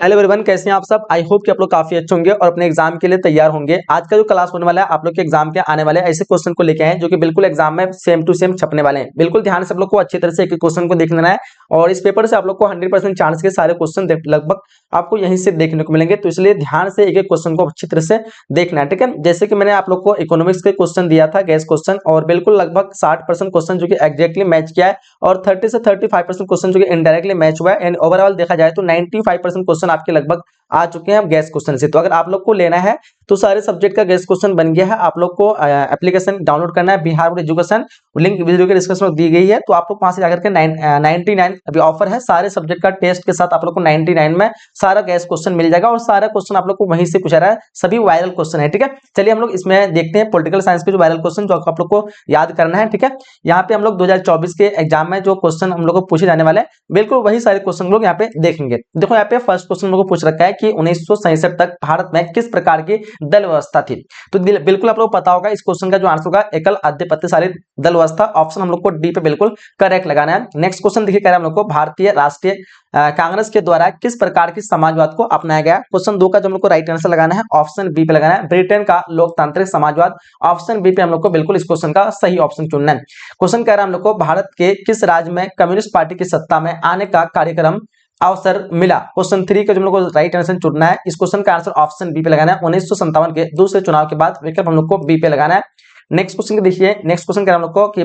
Hello everyone, कैसे हैं आप सब। आई होप कि आप लोग काफी अच्छे होंगे और अपने एग्जाम के लिए तैयार होंगे। आज का जो क्लास होने वाला है आप लोग के एग्जाम के आने वाले ऐसे क्वेश्चन को लेके आए हैं जो कि बिल्कुल एग्जाम में सेम टू सेम छपने वाले हैं। बिल्कुल ध्यान से आप लोग को अच्छी तरह से एक क्वेश्चन को देख लेना है और इस पेपर से आप लोग को 100% चांस के सारे क्वेश्चन लगभग आपको यहीं से देखने को मिलेंगे। तो इसलिए ध्यान से एक एक क्वेश्चन को अच्छी तरह से देखना है, ठीक है। जैसे कि मैंने आप लोग को इकोनॉमिक्स के क्वेश्चन दिया था, गैस क्वेश्चन, और बिल्कुल लगभग 60% क्वेश्चन जो कि एग्जैक्टली मैच किया है और 30 से 35% क्वेश्चन जो कि इनडायरेक्टली मैच हुआ है। एंड ओवरऑल देखा जाए तो 95% क्वेश्चन आपके लगभग आ चुके हैं गैस क्वेश्चन से। तो अगर आप लोग को लेना है तो सारे सब्जेक्ट का गैस क्वेश्चन बन गया है। आप लोग को एप्लीकेशन डाउनलोड करना है, Bihar board education, link video के डिस्क्रिप्शन में दी गई है। तो आप लोग वहां से जाकर के 99 अभी ऑफर है, सारे सब्जेक्ट का टेस्ट के साथ आप लोग को 99 में सारा गैस क्वेश्चन मिल जाएगा और सारा क्वेश्चन आप लोग को वहीं से पूछा रहा है, सभी वायरल क्वेश्चन है, ठीक है। चलिए हम लोग इसमें देखते हैं पॉलिटिकल साइंस के जो वायरल क्वेश्चन जो आप लोग को याद करना है, ठीक है। यहाँ पे हम लोग 2024 के एग्जाम में जो क्वेश्चन हम लोग को पूछे जाने वाले हैं, बिल्कुल वही सारे क्वेश्चन लोग यहाँ पे देखेंगे। देखो यहाँ पे फर्स्ट क्वेश्चन लोगों को पूछ रखा है कि 1967 तक भारत में किस प्रकार की दल व्यवस्था थी। तो बिल्कुल आप लोग को पता होगा इस क्वेश्चन का जो आंसर होगा एकल आधिपत्यशाली दल व्यवस्था। ऑप्शन हम लोग को डी पे बिल्कुल करेक्ट लगाना है। नेक्स्ट क्वेश्चन देखिए, कह रहा है हम लोग को भारतीय राष्ट्रीय कांग्रेस के द्वारा किस प्रकार की समाजवाद को अपनाया गया। क्वेश्चन 2 का जो हम लोग को राइट आंसर लगाना है ऑप्शन बी पे लगाना है, ब्रिटेन का लोकतांत्रिक समाजवाद। ऑप्शन बी पे हम लोग को बिल्कुल इस क्वेश्चन का सही ऑप्शन चुनना है। क्वेश्चन कह रहा है हम लोग को भारत के किस राज्य में कम्युनिस्ट पार्टी की सत्ता में आने का कार्यक्रम अवसर मिला। क्वेश्चन 3 का जो हम लोग को राइट आंसर चुनना है, इस क्वेश्चन का आंसर ऑप्शन बी पे लगाना है। 1957 के दूसरे चुनाव के बाद विकल्प हम लोग को बी पे लगाना है। नेक्स्ट क्वेश्चन देखिए, नेक्स्ट क्वेश्चन कह रहा है हम लोग को कि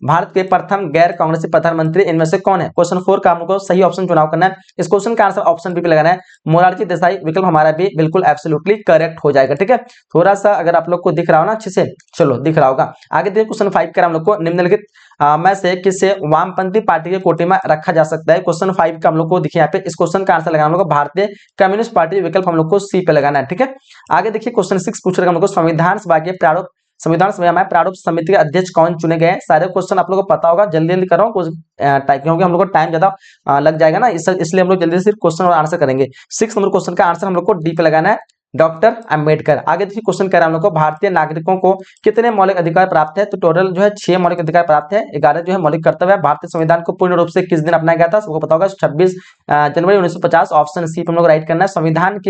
भारत के प्रथम गैर कांग्रेसी प्रधानमंत्री इनमें से कौन है। क्वेश्चन 4 का हम लोग को सही ऑप्शन चुनाव करना है। इस क्वेश्चन का आंसर ऑप्शन बी पे लगाना है, मोरारजी देसाई। विकल्प हमारा भी बिल्कुल एब्सोल्युटली करेक्ट हो जाएगा, ठीक है। थोड़ा सा अगर आप लोग को दिख रहा हो ना अच्छे से, चलो दिख रहा होगा। आगे देखिए क्वेश्चन 5 का हम लोग को निम्नलिखित में से किसे वामपंथी पार्टी के कोटि में रखा जा सकता है। क्वेश्चन 5 का हम लोग को देखिए यहाँ पे इस क्वेश्चन का आंसर लगाना हम लोग को भारतीय कम्युनिस्ट पार्टी। विकल्प हम लोग को सी पे लगाना है, ठीक है। आगे देखिए क्वेश्चन 6 पूछ रहे हम लोग को संविधान सभा में प्रारूप समिति के अध्यक्ष कौन चुने गए। सारे क्वेश्चन आप लोगों को पता होगा, जल्दी जल्दी करो कुछ क्योंकि हम लोग को टाइम ज्यादा लग जाएगा ना, इसलिए हम लोग जल्दी से क्वेश्चन और आंसर करेंगे। 6 नंबर क्वेश्चन का आंसर हम लोग को डी पे लगाना है, डॉक्टर अंबेडकर। आगे देखिए क्वेश्चन कह रहा है हम लोग को भारतीय नागरिकों को कितने मौलिक अधिकार प्राप्त है। तो टोटल जो है 6 मौलिक अधिकार प्राप्त है, 11 जो है मौलिक कर्तव्य है। भारतीय संविधान को पूर्ण रूप से किस दिन अपनाया गया था, सबको पता होगा 26 जनवरी 1950। ऑप्शन सी पे हम लोग राइट करना है। संविधान के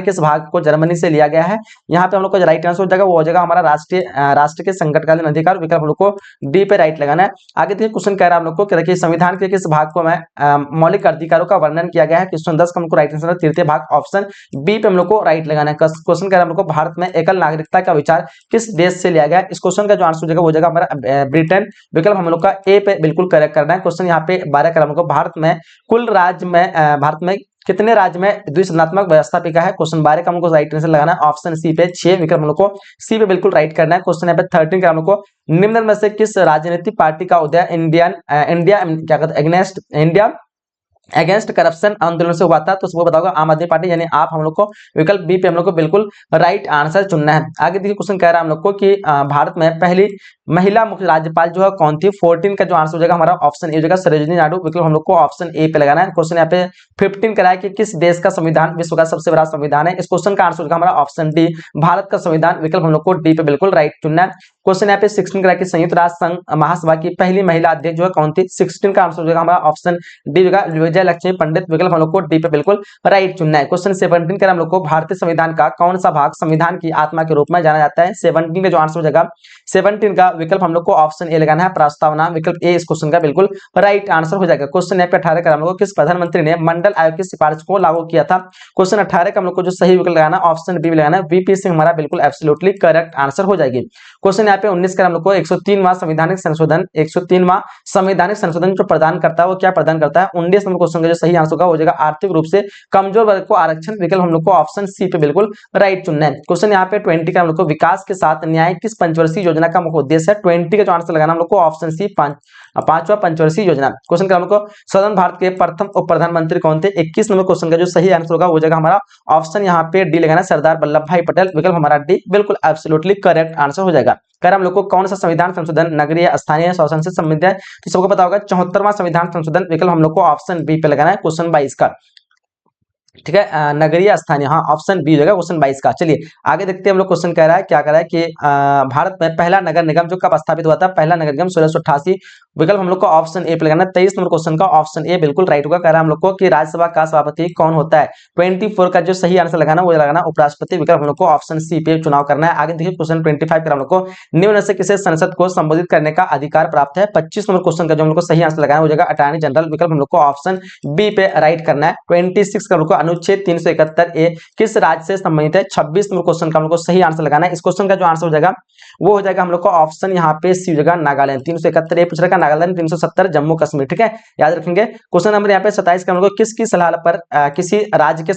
किस भाग को जर्मनी से लिया गया है। यहाँ पे हम लोग को राइट आंसर हो जाएगा, वो हो जाएगा हमारा राष्ट्र के संकटकालीन अधिकार। विकल्प हम लोग को डी पे राइट लगाना है। आगे देखिए क्वेश्चन कह रहा है हम लोग को देखिए संविधान के किस भाग को मौलिक अधिकारों का वर्णन किया गया है। क्वेश्चन 10 का हमको राइट आंसर तृतीय भाग। ऑप्शन बी पे हम लोग को राइट लगाना है। क्वेश्चन कह रहा है हम लोग को भारत में एकल नागरिकता का विचार किस देश से लिया गया है। इस क्वेश्चन का जो आंसर हो जाएगा वो हो जाएगा हमारा ब्रिटेन। विकल्प हम लोग का ए पे बिल्कुल करेक्ट करना है। क्वेश्चन यहाँ पे 12 का हम लोग को भारत में कितने राज्य में द्विसदनात्मक व्यवस्थापिका है। क्वेश्चन 12 का हमको राइट आंसर लगाना है ऑप्शन सी पे 6। विकल्प हम लोग को सी पे बिल्कुल राइट करना है। क्वेश्चन यहाँ पे 13 का हम लोग को निम्न में से किस राजनीतिक पार्टी का उदय इंडिया अगेंस्ट करप्शन आंदोलन से हुआ था। तो सबको बताओगे आम आदमी पार्टी, यानी आप हम लोग को विकल्प बी पे हम लोग को बिल्कुल राइट आंसर चुनना है। आगे देखिए क्वेश्चन कह रहा है हम लोग को कि भारत में पहली महिला मुख्य राज्यपाल जो है कौन थी। 14 का जो आंसर हो जाएगा हमारा ऑप्शन ए हो जाएगा सरोजिनी नायडू। विकल्प हम लोग को ऑप्शन ए पे लगाना है। क्वेश्चन यहाँ पे 15 कराया कि किस देश का संविधान विश्व का सबसे बड़ा संविधान है। इस क्वेश्चन का आंसर होगा हमारा ऑप्शन डी, भारत का संविधान। विकल्प हम लोग को डी पे बिल्कुल राइट चुनना है। क्वेश्चन यहाँ पे 16 कराया कि संयुक्त राष्ट्र संघ महासभा की पहली महिला अध्यक्ष जो है कौन थी। 16 का आंसर हो जाएगा हमारा ऑप्शन डी होगा विजय लक्ष्मी पंडित। विकल्प हम लोग को डी पे बिल्कुल राइट चुनना है। क्वेश्चन 17 का हम लोग को भारतीय संविधान का कौन सा भाग संविधान की आत्मा के रूप में जाना जाता है। 17 का जो आंसर हो जाएगा 17 का विकल्प हम लोग को ऑप्शन ए लगाना है, प्रस्तावना। विकल्प ए इस क्वेश्चन का बिल्कुल राइट आंसर हो जाएगा। क्वेश्चन यहाँ पे 18 का हम लोग को किस प्रधानमंत्री ने मंडल आयोग की सिफारिश को लागू किया था। क्वेश्चन 18 का हम लोग को जो सही विकल्प लगाना है ऑप्शन बी लगाना है, वीपी सिंह हमारा बिल्कुल एब्सोल्युटली करेक्ट आंसर हो जाएगी। क्वेश्चन यहाँ पे 19 का हम लोग को 103वां संवैधानिक संशोधन जो प्रदान करता है वो क्या प्रदान करता है। 19 नंबर क्वेश्चन का जो सही आंसर होगा हो जाएगा आर्थिक रूप से कमजोर वर्ग को आरक्षण। विकल्प हम लोग को ऑप्शन सी पे बिल्कुल राइट चुनना है। क्वेश्चन यहाँ पे 20 का हम लोग को विकास के साथ न्याय किस पंचवर्षीय योजना का मुख्य उद्देश्य है। 20 का जो आंसर लगाना हम लोग को ऑप्शन सी पांचवा पंचवर्षीय योजना। क्वेश्चन का हम लोग को स्वतंत्र भारत के प्रथम उप प्रधानमंत्री कौन थे। 21 नंबर क्वेश्चन का जो सही आंसर होगा वो जगह हमारा ऑप्शन यहाँ पे डी लगाना, सरदार वल्लभ भाई पटेल। विकल्प हमारा डी बिल्कुल एब्सोल्युटली करेक्ट आंसर हो जाएगा। कर हम लोग को कौन सा संविधान संशोधन नगरीय स्थानीय शासन से संबंधित है। तो सबको पता होगा 74वां संविधान संशोधन। विकल्प हम लोग को ऑप्शन बी पे लगाना है क्वेश्चन 22 का। ठीक है, नगरीय स्थानीय, हाँ ऑप्शन बी हो जाएगा क्वेश्चन 22 का। चलिए आगे देखते हैं हम लोग, क्वेश्चन कह रहा है, क्या कह रहा है कि भारत में पहला नगर निगम जो कब स्थापित हुआ था, पहला नगर निगम 1688। विकल्प हम लोग को ऑप्शन ए पे लगाना है। 23 नंबर क्वेश्चन का ऑप्शन ए बिल्कुल राइट होगा। कह रहा है हम लोग को कि राज्यसभा का सभापति कौन होता है। 24 का जो सही आंसर लगाना वो लगाना उपराष्ट्रपति। विकल्प हम लोग को ऑप्शन सी पे चुनाव करना है। आगे देखिए क्वेश्चन 25 का हम लोग को निम्न में से किसे संसद को संबोधित करने का अधिकार प्राप्त है। 25 नंबर क्वेश्चन का जो हम लोग को सही आंसर लगाना है वो जगह अटॉर्नी जनरल। विकल्प हम लोग को ऑप्शन बी पे राइट करना है। 26 का हम लोग को अनुच्छेद 371 ए किस राज्य से संबंधित है। 26 नंबर क्वेश्चन का हम लोग को सही आंसर लगाना है। इस क्वेश्चन का जो आंसर हो जाएगा वो हो जाएगा हम लोग को ऑप्शन यहाँ पे सी जगह नागालैंड। 371 ए पूछ रहा है नागालैंड, 370 जम्मू कश्मीर। ठीक है, याद रखेंगे। क्वेश्चन नंबर यहाँ पे 27 का हम लोग को किसकी सलाह पर किसी राज्य के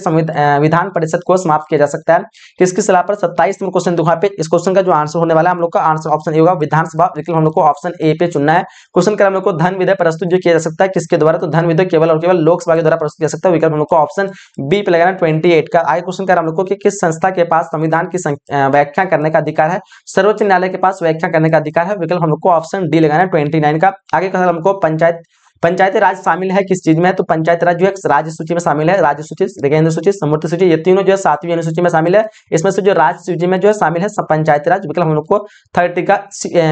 विधान परिषद को समाप्त किया जा सकता है। किसकी सलाह पर। 27 नंबर क्वेश्चन यहाँ पे इस क्वेश्चन का जो आंसर होने वाला है हम लोग का आंसर ऑप्शन ए होगा विधानसभा। विकल्प हम लोग को ऑप्शन ए पे चुनना है। क्वेश्चन का हम लोग को धन विधेयक प्रस्तुत जो किया जा सकता है किसके द्वारा, तो धन विधेयक केवल और केवल लोकसभा के द्वारा प्रस्तुत किया जा सकता है। विकल्प हम लोग को ऑप्शन बी पे लगाना 28 का। आगे क्वेश्चन कर हम लोग को कि किस संस्था के पास संविधान की व्याख्या करने का अधिकार है। सर्वोच्च न्यायालय के पास व्याख्या करने का अधिकार है। विकल्प हम लोग को ऑप्शन डी लगाना है 29 का। आगे कहा हमको पंचायती राज शामिल है किस चीज में, तो पंचायत राज जो है राज्य सूची में शामिल है। राज्य सूची, केंद्र सूची, समूर्ति सूची, ये तीनों जो है 7वीं अनुसूची में शामिल है। इसमें से जो राज्य सूची में जो है शामिल है पंचायती राज। विकल्प हम लोग को 30 का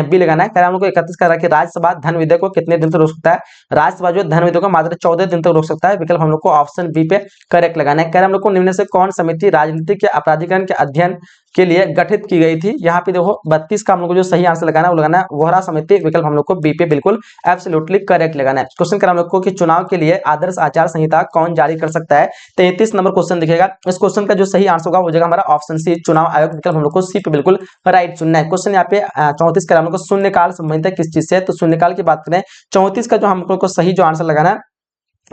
बी लगाना है। हम लोग को 31 का रखिए राज्यसभा धन विधेयक को कितने दिन तक रोक सकता है। राज्यसभा जो धन विधेयक को मात्र 14 दिन तक रोक सकता है। विकल्प हम लोग को ऑप्शन बी पे करेक्ट लगाना है। हम लोग को निम्न से कौन समिति राजनीतिक के अपराधीकरण के अध्ययन के लिए गठित की गई थी। यहाँ पे देखो 32 का हम लोग को जो सही आंसर लगाना है वो लगाना है वोहरा समिति। विकल्प हम लोग को बी पे बिल्कुल एब्सोल्युटली करेक्ट लगाना है। क्वेश्चन कर हम लोग को कि चुनाव के लिए आदर्श आचार संहिता कौन जारी कर सकता है। 33 नंबर क्वेश्चन दिखेगा। इस क्वेश्चन का जो सही आंसर होगा वो जगह हमारा ऑप्शन सी चुनाव आयोग। विकल्प हम लोग को सी पे बिल्कुल राइट चुनना है। क्वेश्चन यहाँ पे 34 का हम लोग को शून्यकाल संबंधित है किस चीज से, तो शून्यकाल की बात करें 34 का जो हम लोग को सही जो आंसर लगाना है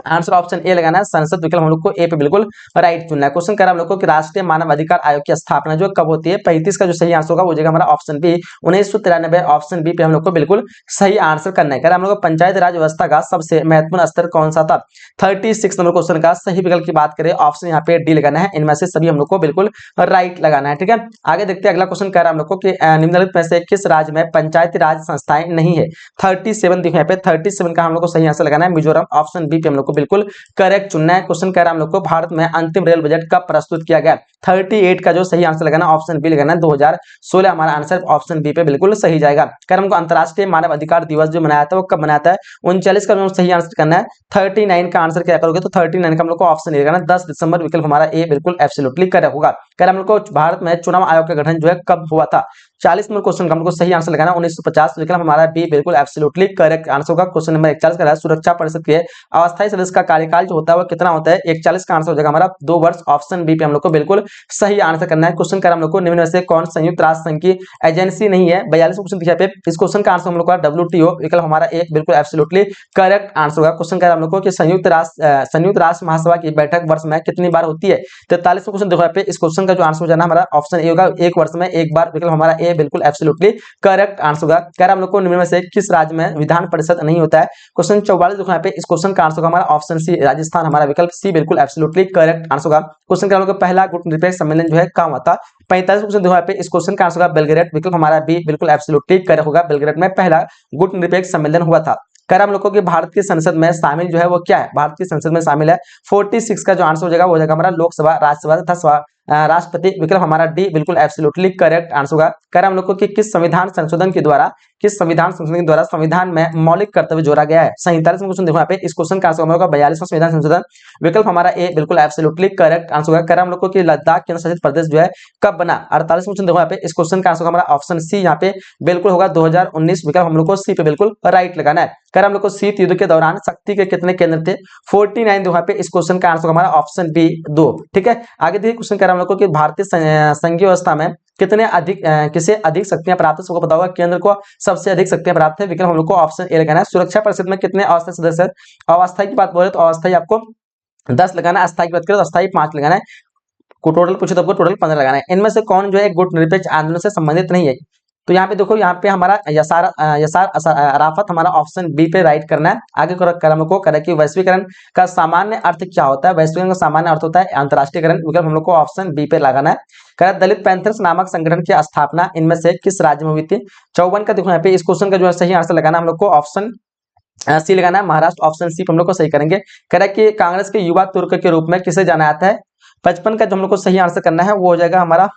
आंसर ऑप्शन ए लगाना है संसद। विकल्प हम लोग को ए पे बिल्कुल राइट चुनना है। क्वेश्चन कर हम लोग को कि राष्ट्रीय मानव अधिकार आयोग की स्थापना जो कब होती है। 35 का जो सही आंसर होगा वो जगह हमारा ऑप्शन बी 1993 ऑप्शन बी पे हम लोग को बिल्कुल सही आंसर करना है। हम लोग को पंचायत राज व्यवस्था का सबसे महत्वपूर्ण स्तर कौन सा था। 36 नंबर क्वेश्चन का सही विकल्प की बात करें ऑप्शन यहाँ पे डी लगाना है। इनमें से सभी हम लोग को बिल्कुल राइट लगाना है। ठीक है, आगे देखते हैं अगला क्वेश्चन कह रहा है हम लोग को कि निम्नलिखित में से किस राज्य में पंचायती राज संस्थाएं नहीं है। 37 दिखे यहाँ पे 37 का हम लोग को सही आंसर लगाना है मिजोरम। ऑप्शन बी पे हम लोग को बिल्कुल करेक्ट चुनना है। क्वेश्चन कह रहा है हम लोग को भारत में अंतिम रेल बजट कब प्रस्तुत किया गया। 38 का जो सही आंसर लगाना ऑप्शन बी लगाना है 2016। हमारा आंसर ऑप्शन बी पे बिल्कुल सही जाएगा। कह हमको अंतरराष्ट्रीय मानव अधिकार दिवस जो मनाया था वो कब मनाया था। 39 का सही आंसर करना है। 39 का आंसर क्या करोगे तो 39 का हम लोग को ऑप्शन लगाना 10 दिसंबर। विकल्प हमारा ए बिल्कुल एब्सोल्युटली करेक्ट होगा। कह हम लोग को भारत में चुनाव आयोग का गठन जो है कब हुआ था। 40 नंबर क्वेश्चन का हमको सही आंसर लगाना 1950। विकल्प हमारा बी बिल्कुल एब्सोल्युटली करेक्ट आंसर होगा। क्वेश्चन नंबर 41 का सुरक्षा परिषद के अस्थायी सदस्य का कार्यकाल जो होता है वो कितना होता है। 41 का आंसर हो जाएगा हमारा 2 वर्ष। ऑप्शन बी पे हम लोग को बिल्कुल सही आंसर करना है। क्वेश्चन कर हम लोग को निम्न में से कौन संयुक्त राष्ट्र संघ की एजेंसी नहीं है। 42 क्वेश्चन दिखा पे इस क्वेश्चन का आंसर हम लोग का WTO। विकल्प हमारा एक बिल्कुल एब्सोल्युटली करेक्ट आंसर होगा। क्वेश्चन कर हम लोग को कि संयुक्त राष्ट्र महासभा की बैठक वर्ष में कितनी बार होती है। 43 क्वेश्चन देखो पे इस क्वेश्चन का जो आंसर हो जाना हमारा ऑप्शन ए होगा एक वर्ष में एक बार। विकल्प हमारा ए बिल्कुल एब्सोल्युटली करेक्ट आंसर होगा। कह रहा हम लोग को निम्न में से किस राज्य में विधान परिषद नहीं होता है। क्वेश्चन 44 देखो यहाँ पे इस क्वेश्चन का आंसर होगा हमारा ऑप्शन सी राजस्थान। हमारा विकल्प सी बिल्कुल एब्सोल्युटली करेक्ट आंसर होगा। क्वेश्चन का हम लोग पहला गुटनिरपेक्ष सम्मेलन जो है कहाँ हुआ था। 45 क्वेश्चन देखो यहाँ पे इस क्वेश्चन का आंसर होगा बेलग्रेड। विकल्प हमारा बी बिल्कुल एब्सोल्युटली करेक्ट होगा। बेलग्रेड में पहला गुटनिरपेक्ष सम्मेलन हुआ था। कर हम लोग को कि भारत की संसद में शामिल जो है वो क्या है। भारत की संसद में शामिल है 46 का जो आंसर हो जाएगा वो हो जाएगा हमारा लोकसभा, राज्यसभा तथा राष्ट्रपति। विकल्प हमारा डी बिल्कुल एब्सोल्युटली करेक्ट आंसर होगा। कर हम लोग को कि किस संविधान संशोधन के द्वारा संविधान में मौलिक कर्तव्य जोड़ा गया है। 47 क्वेश्चन देखो यहाँ पे इस क्वेश्चन का आंसर होगा 42वां संविधान संशोधन। विकल्प हमारा ए बिल्कुल एब्सोल्युटली करेक्ट आंसर होगा। कर हम लोग को कि लद्दाख केंद्र शासित प्रदेश जो है कब बना। 48 क्वेश्चन देखो यहाँ पे इस क्वेश्चन का आंसर हमारा ऑप्शन सी यहाँ पे बिल्कुल होगा 2019। विकल्प हम लोग को सी पे बिल्कुल राइट लगाना है। कर हम लोग को शीत युद्ध के दौरान शक्ति के कितने केंद्र थे। 49 देखो यहाँ पे इस क्वेश्चन का आंसर हमारा ऑप्शन बी 2। ठीक है, आगे देखिए क्वेश्चन कर हम लोग को कि भारतीय संघीय व्यवस्था में किसे अधिक शक्तियां प्राप्त है। सबको पता होगा केंद्र को सबसे अधिक शक्तियां प्राप्त है। विकल्प हम लोग को ऑप्शन ए लगाना है। सुरक्षा परिषद में कितने अस्थायी सदस्य है। अस्थायी की बात बोले तो अस्थायी आपको 10 लगाना है। अस्थायी की बात करें तो अस्थायी 5 लगाना है। को टोटल पूछे तो आपको टोटल 15 लगाना है। इनमें से कौन जो है गुटनिरपेक्ष आंदोलन से संबंधित नहीं है। तो यहाँ पे देखो यहाँ पे हमारा यसार अराफत हमारा ऑप्शन बी पे राइट करना है। आगे क्रम को करें कि वैश्वीकरण का सामान्य अर्थ क्या होता है। वैश्वीकरण का सामान्य अर्थ होता है अंतरराष्ट्रीयकरण। विकल्प हम लोग को ऑप्शन बी पे लगाना है। करें दलित पैंथर्स नामक संगठन की स्थापना इनमें से किस राज्य में हुई थी। 54 का देखो यहाँ पे इस क्वेश्चन का जो है सही आंसर लगाना हम लोग को ऑप्शन सी लगाना है महाराष्ट्र। ऑप्शन सी हम लोग को सही करेंगे। कह रहा है कि कांग्रेस के युवा तुर्क के रूप में किसे जाना जाता है। 55 का जो हम लोग को सही आंसर करना है वो हो जाएगा हमारा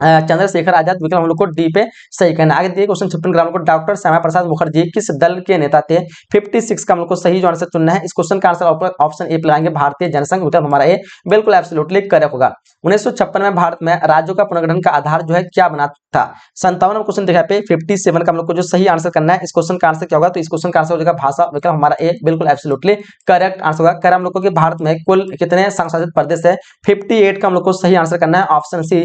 चंद्रशेखर आजाद। विकल्प हम लोग को डी पे सही करना है। आगे देखिए क्वेश्चन 56 का हम लोग को डॉक्टर श्यामा प्रसाद मुखर्जी किस दल के नेता थे। 56 का हम लोग को सही जो आंसर चुनना है। इस क्वेश्चन का आंसर ऑप्शन ए पे लगाएंगे भारतीय जनसंघ। विकल्प हमारा ए बिल्कुल एब्सोल्युटली करेक्ट होगा। 1956 में भारत में राज्यों का पुनर्गठन का आधार जो है क्या बना था। 57 क्वेश्चन देखा पे 57 का हम लोग को जो सही आंसर करना है। इस क्वेश्चन का आंसर क्या होगा, तो इस क्वेश्चन का आंसर हो जाएगा भाषा। विकल्प हमारा ए बिल्कुल एब्सोल्युटली करेक्ट आंसर होगा। कर हम लोग को कि भारत में कुल कितने संशासित प्रदेश है। 58 का हम लोग को सही आंसर करना है। ऑप्शन सी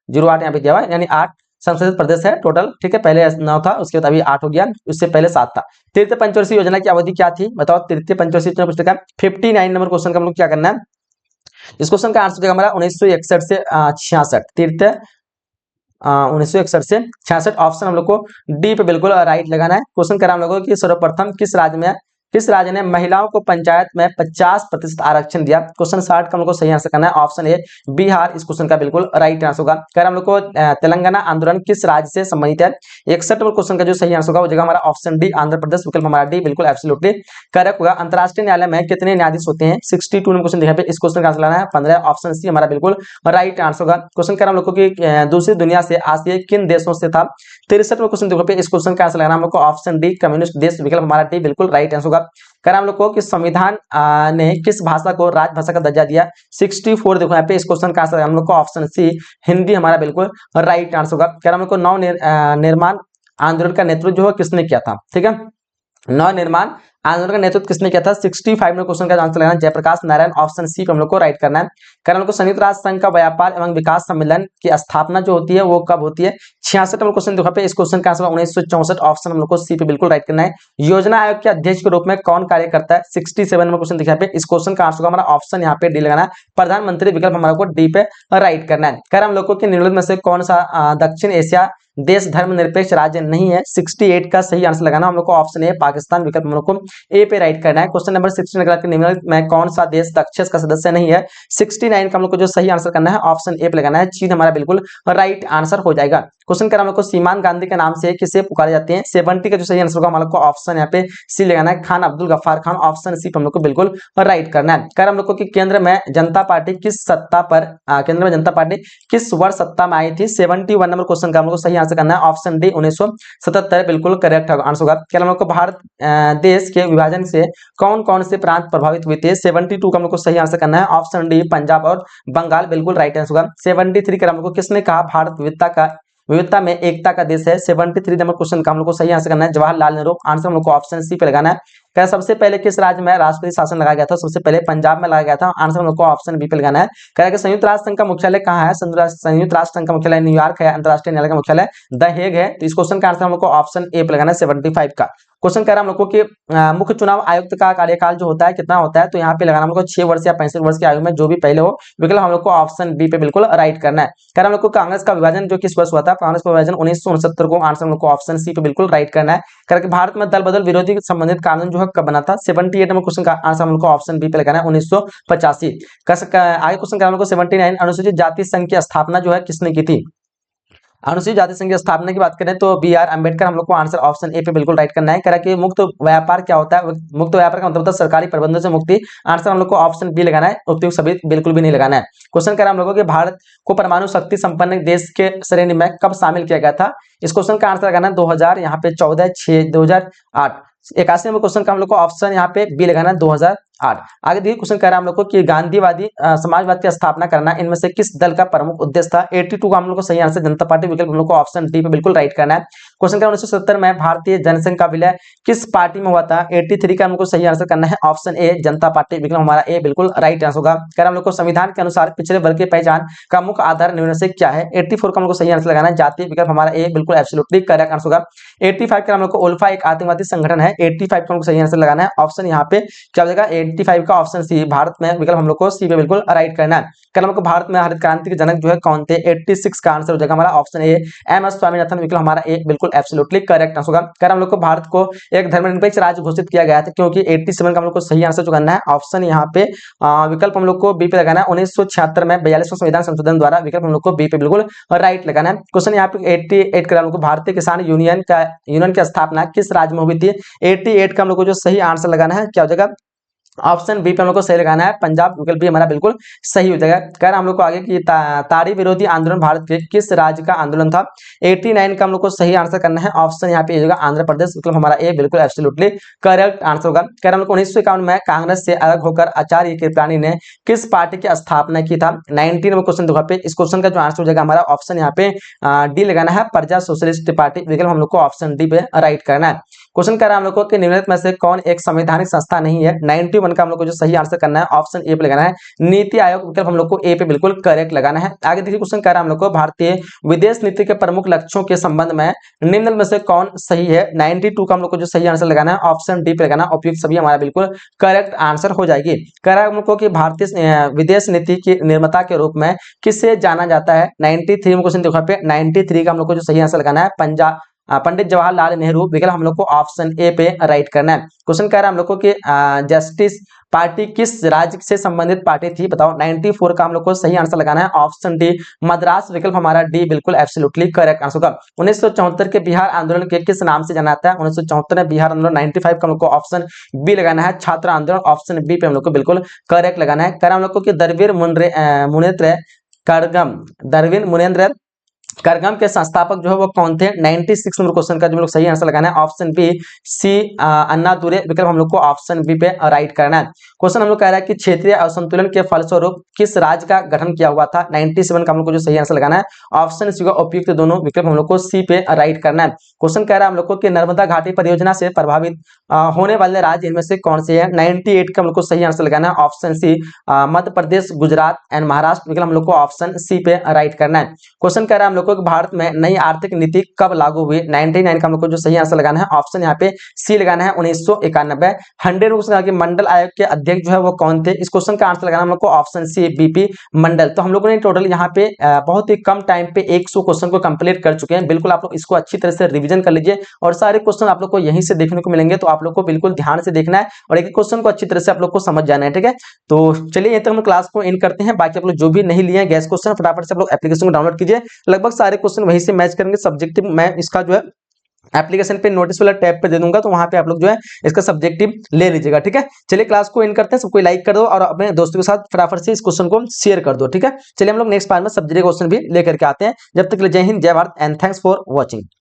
08 यहाँ पे दिया हुआ है, यानी 8 संशोधित प्रदेश है टोटल। ठीक है, पहले 9 था, उसके बाद अभी 8 हो गया, उससे पहले 7 था। तृतीय पंचवर्षीय योजना की अवधि क्या थी बताओ। तृतीय पंचवर्षीय योजना पुस्तक 59 नंबर क्वेश्चन का हम लोग क्या करना है। इस क्वेश्चन का आंसर हमारा 1961 से 66। तृतीय 1961 से 66 ऑप्शन हम लोग को डी पे बिल्कुल राइट लगाना है। क्वेश्चन करा हम लोगों को कि सर्वप्रथम किस राज्य ने महिलाओं को पंचायत में 50% आरक्षण दिया। क्वेश्चन 60 का हम लोग को सही आंसर करना है। ऑप्शन ए बिहार इस क्वेश्चन का बिल्कुल राइट आंसर होगा। कह हम लोग को तेलंगाना आंदोलन किस राज्य से संबंधित है। 61 नंबर क्वेश्चन का जो सही आंसर होगा वो जगह हमारा ऑप्शन डी आंध्र प्रदेश। विकल्प हमारा डी बिल्कुल एब्सोल्युटली करेक्ट होगा। अंतरराष्ट्रीय न्यायालय में कितने न्यायाधीश होते हैं। 62 नंबर क्वेश्चन देखा पे इस क्वेश्चन का आंसर लाना है 15। ऑप्शन सी हमारा बिल्कुल राइट आंसर होगा। क्वेश्चन कर हम लोग को कि दूसरी दुनिया से आसिया किन देशों से था। 63 में क्वेश्चन देखो पे इस क्वेश्चन का आंसर लगाना हम लोग को ऑप्शन डी कम्युनिस्ट देश। विकल्प हमारा डी बिल्कुल राइट आंसर होगा। कर हम लोग को कि संविधान ने किस भाषा को राजभाषा का दर्जा दिया। 64 देखो यहाँ पे इस क्वेश्चन का आंसर हम लोग को ऑप्शन सी हिंदी हमारा बिल्कुल राइट आंसर होगा। कर हम लोग को निर्माण आंदोलन का नेतृत्व जो है किसने किया था। ठीक है, नव निर्माण आंदोलन का नेतृत्व किसने किया था। 65 में क्वेश्चन का आंसर लेना जयप्रकाश नारायण। ऑप्शन सी पे हम लोग को राइट करना है। कारण को संयुक्त राष्ट्र संघ का व्यापार एवं विकास सम्मेलन की स्थापना जो होती है वो कब होती है। 66 नंबर क्वेश्चन देखो पे इस क्वेश्चन का आंसर 1964। ऑप्शन हम लोग को सी पे बिल्कुल राइट करना है। योजना आयोग के अध्यक्ष के रूप में कौन कार्य करता है। 67 नंबर क्वेश्चन देखा पे इस क्वेश्चन का आंसर हमारा ऑप्शन यहाँ पे डी लगाना है प्रधानमंत्री। विकल्प हमारे को डी पे राइट करना है। कर हम लोग को कि निम्नलिखित में से कौन सा दक्षिण एशिया देश धर्मनिरपेक्ष राज्य नहीं है। 68 का सही आंसर लगाना हम लोग को ऑप्शन ए पाकिस्तान। विकल्प हम लोग को ए पे राइट करना है। क्वेश्चन नंबर 16 निम्नलिखित में कौन सा देश दक्षिण का सदस्य नहीं है। 69 का हम लोग को जो सही आंसर करना है ऑप्शन ए पे लगाना है चीन हमारा बिल्कुल राइट आंसर हो जाएगा। क्वेश्चन कर हम लोग को सीमांत गांधी के नाम से किसे पुकारे जाते हैं। 70 का जो सही आंसर होगा हम लोग को ऑप्शन यहाँ पे सी लगाना है खान अब्दुल गफ्फार खान। ऑप्शन सी पे हम लोग को बिल्कुल राइट करना है। कर हम लोग को कि केंद्र में जनता पार्टी किस वर्ष सत्ता में आई थी। 71 नंबर क्वेश्चन का हम लोग को सही आंसर करना है ऑप्शन डी 1977 बिल्कुल करेक्ट आंसर होगा। क्या हम लोग को भारत देश के विभाजन से कौन कौन से प्रांत प्रभावित हुए थे। 72 का हम लोग को सही आंसर करना है ऑप्शन डी पंजाब और बंगाल बिल्कुल राइट आंसर होगा। 73 का हम लोग को किसने कहा भारत विविधता में एकता का देश है। 73 नंबर क्वेश्चन का हम लोग को सही आंसर करना है जवाहरलाल नेहरू। आंसर हम लोग को ऑप्शन सी पे लगाना है। क्या सबसे पहले किस राज्य में राष्ट्रपति शासन लगाया गया था। सबसे पहले पंजाब में लगाया गया था। आंसर हम लोग को ऑप्शन बी पे लगाना है। कह संयुक्त राष्ट्र संघ का मुख्यालय कहाँ है। संयुक्त राष्ट्र संघ का मुख्यालय न्यूयॉर्क है। अंतरराष्ट्रीय न्यायालय का मुख्यालय द हेग है। तो इस क्वेश्चन का आंसर हम लोग को ऑप्शन ए पे लगाना है 75 का। क्वेश्चन कह रहा हम लोग को कि मुख्य चुनाव आयुक्त का कार्यकाल जो होता है कितना होता है। तो यहाँ पे लगाना हम लोग को 6 वर्ष या 65 वर्ष की आयु में जो भी पहले हो। विकल्प हम लोग को ऑप्शन बी पे बिल्कुल राइट करना है। कह रहा हम लोग को कांग्रेस का विभाजन जो किस वर्ष हुआ था। कांग्रेस का विभाजन 1969 को। आंसर हम लोग को ऑप्शन सी पे बिल्कुल राइट करना है। करके भारत में दल बदल विरोधी संबंधित कानून जो है कब बना था। 78 नंबर क्वेश्चन का आंसर हम लोग को ऑप्शन बी पे लगाना है 1985। आगे क्वेश्चन हम लोग को 79 अनुसूचित जाति संघ की स्थापना जो है किसने की थी। अनुसूचित जाति संघ की स्थापना की बात करें तो बी आर अम्बेडकर। हम लोग को आंसर ऑप्शन ए पे बिल्कुल राइट करना है। कह रहा कि मुक्त व्यापार क्या होता है। मुक्त व्यापार का मतलब होता है सरकारी प्रबंधन से मुक्ति। आंसर हम लोग को ऑप्शन बी लगाना है। उपयुक्त सभी बिल्कुल भी नहीं लगाना है। क्वेश्चन कह रहा हम लोगों के भारत को परमाणु शक्ति संपन्न देश के श्रेणी में कब शामिल किया गया था। इस क्वेश्चन का आंसर लगाना है 2000 यहाँ पे 14 6 2008। 81 नंबर क्वेश्चन का हम लोग को ऑप्शन यहाँ पे बी लगाना है 2008। आगे देखिए क्वेश्चन कह रहा है हम लोग को कि गांधीवादी समाजवाद की स्थापना करना इनमें से किस दल का प्रमुख उद्देश्य था। 82 का हम लोग को सही आंसर जनता पार्टी। विकल्प हम लोग को ऑप्शन डी पे बिल्कुल राइट करना है। क्वेश्चन का 1970 में भारतीय जनसंघ का विलय किस पार्टी में हुआ था। 83 का हम लोग को सही आंसर करना है ऑप्शन ए जनता पार्टी। विकल्प हमारा ए बिल्कुल राइट आंसर होगा। कह हम लोग को संविधान के अनुसार पिछड़े वर्ग की पहचान का मुख्य आधार निम्न से क्या है। 84 का हम लोग को सही आंसर लगाना है जाति। विकल्प हमारा ए बिल्कुल एब्सोल्युटली करेक्ट आंसर होगा। 85 का हम लोग को उल्फा एक आतंकवादी संगठन है। 85 का हम लोग को सही आंसर लगाना है ऑप्शन यहाँ पे क्या हो जाएगा 85 का ऑप्शन सी भारत में। विकल्प हम लोग को सी पे बिल्कुल राइट करना है। कल हमको भारत में हरित क्रांति के जनक जो है कौन थे। 86 का आंसर हो जाएगा हमारा option A M S Swaminathan. विकल्प हमारा ए बिल्कुल एब्सोल्युटली करेक्ट आंसर होगा। कर हम लोग को भारत को एक धर्मनिरपेक्ष राज्य घोषित किया गया था क्योंकि 87 का हम लोग को सही आंसर जो करना है ऑप्शन यहाँ पे विकल्प हम लोग को बी पे लगाना है 1976 में 42वां संविधान संशोधन द्वारा। विकल्प हम लोग को बी पे बिल्कुल राइट लगाना है। क्वेश्चन यहाँ पे 88 का हम लोग को भारतीय किसान यूनियन की स्थापना किस राज्य में हुई थी। 88 का हम लोग को जो सही आंसर लगाना है क्या हो जाएगा ऑप्शन बी पे हम लोग को सही लगाना है, पंजाब विकल्प भी हमारा बिल्कुल सही हो जाएगा। कह रहा हम लोग को आगे की ताड़ी विरोधी आंदोलन भारत के किस राज्य का आंदोलन था? 89 का हम लोग को सही आंसर करना है, ऑप्शन यहाँ पे होगा आंध्र प्रदेश, विकल्प हमारा ए बिल्कुल एब्सोल्युटली करेक्ट आंसर होगा। कह रहा हम लोग 1951 में कांग्रेस से अलग होकर आचार्य कृपलानी ने किस पार्टी की स्थापना की था? 19 में क्वेश्चन देखो पे, इस क्वेश्चन का जो आंसर हो जाएगा हमारा ऑप्शन यहाँ पे डी लगाना है, प्रजा सोशलिस्ट पार्टी, विकल्प हम लोग को ऑप्शन डी पे राइट करना है। क्वेश्चन कर रहा है हम लोग को कि निम्नलिखित में से कौन एक संवैधानिक संस्था नहीं है? 91 का हम लोग को जो सही आंसर करना है ऑप्शन ए पे लगाना है, नीति आयोग, विकल्प हम लोग को ए पे बिल्कुल करेक्ट लगाना है। आगे देखिए क्वेश्चन कर रहा है हम लोग को भारतीय विदेश नीति के प्रमुख लक्ष्यों के संबंध में निम्न में से कौन सही है? 92 का हम लोग को जो सही आंसर लगाना है ऑप्शन डी पे लगाना, उपयुक्त सभी हमारा बिल्कुल करेक्ट आंसर हो जाएगी। कह रहा है हम लोग को कि भारतीय विदेश नीति की निर्माता के रूप में किसे जाना जाता है? 93 में क्वेश्चन देखो पे, 93 का हम लोग को जो सही आंसर लगाना है पंडित जवाहरलाल नेहरू, विकल्प हम लोग को ऑप्शन ए पे राइट करना है। क्वेश्चन कह रहा है हम लोग को कि जस्टिस पार्टी किस राज्य से संबंधित पार्टी थी? बताओ। 94 का हम लोग को सही आंसर लगाना है, ऑप्शन डी मद्रास, विकल्प हमारा डी बिल्कुल एब्सोल्युटली करेक्ट आंसर होगा। 1974 के बिहार आंदोलन के किस नाम से जाना जाता है? 1974 में बिहार आंदोलन। 95 का हम लोग को ऑप्शन बी लगाना है, छात्र आंदोलन, ऑप्शन बी पे हम लोग को बिल्कुल करेक्ट लगाना है। कह रहा हम लोग को कि दरवीर मुनेन्द्र करगम के संस्थापक जो है वो कौन थे? 96 नंबर क्वेश्चन का जो हम लोग सही आंसर लगाना है ऑप्शन बी सी अन्नादुरै, विकल्प हम लोग को ऑप्शन बी पे राइट करना है। क्वेश्चन हम लोग कह रहा है कि क्षेत्रीय असंतुलन के फलस्वरूप किस राज्य का गठन किया हुआ था? 97 का हम लोग को जो सही आंसर लगाना है ऑप्शन सी होगा उपयुक्त दोनों, विकल्प हम लोग को सी पे राइट करना है। क्वेश्चन कह रहा है हम लोग को कि नर्मदा घाटी परियोजना से प्रभावित होने वाले राज्य इनमें से कौन से है? 98 का हम लोग को सही आंसर लगाना है option C Madhya Pradesh, Gujarat and Maharashtra, विकल्प हम लोग को ऑप्शन सी पे राइट करना है। क्वेश्चन कह रहा है हम लोग को भारत में नई आर्थिक नीति कब लागू हुई? 99 का हम लोग को जो सही आंसर लगाना है ऑप्शन यहाँ पे सी लगाना है, 1991। 100 क्वेश्चन कि मंडल आयोग के अध्यक्ष जो है वो कौन थे? इस क्वेश्चन का आंसर लगाना हम लोग को ऑप्शन सी बीपी मंडल। तो हम लोगों ने टोटल यहाँ पे बहुत ही कम टाइम पे 100 क्वेश्चन को कंप्लीट कर चुके हैं। बिल्कुल आप लोग इसको अच्छी तरह से रिविजन कर लीजिए और सारे क्वेश्चन आप लोग को यहीं से देखने को मिलेंगे, तो आप लोग को बिल्कुल ध्यान से देखना है और एक क्वेश्चन को अच्छी तरह से आप लोग को समझ जाना है। ठीक है, तो चलिए यहीं तक हम क्लास को एंड करते हैं। बाकी आप लोग जो भी नहीं लिए गैस क्वेश्चन फटाफट से आप लोग एप्लीकेशन को डाउनलोड कीजिए, लगभग सारे क्वेश्चन वहीं से मैच करेंगे। सब्जेक्टिव मैं इसका जो है एप्लीकेशन पे नोटिस वाला टैब पे दे दूंगा, तो वहां पे आप लोग जो है इसका सब्जेक्टिव ले लीजिएगा। ठीक है, चलिए क्लास को एंड करते हैं। सबको लाइक कर दो और अपने दोस्तों के साथ फटाफट से इस क्वेश्चन को शेयर कर दो। ठीक है, चलिए हम लोग नेक्स्ट पार्ट में सब्जेक्ट क्वेश्चन भी लेकर के आते हैं। जब तक के लिए जय हिंद, जय Bharat and thanks for watching.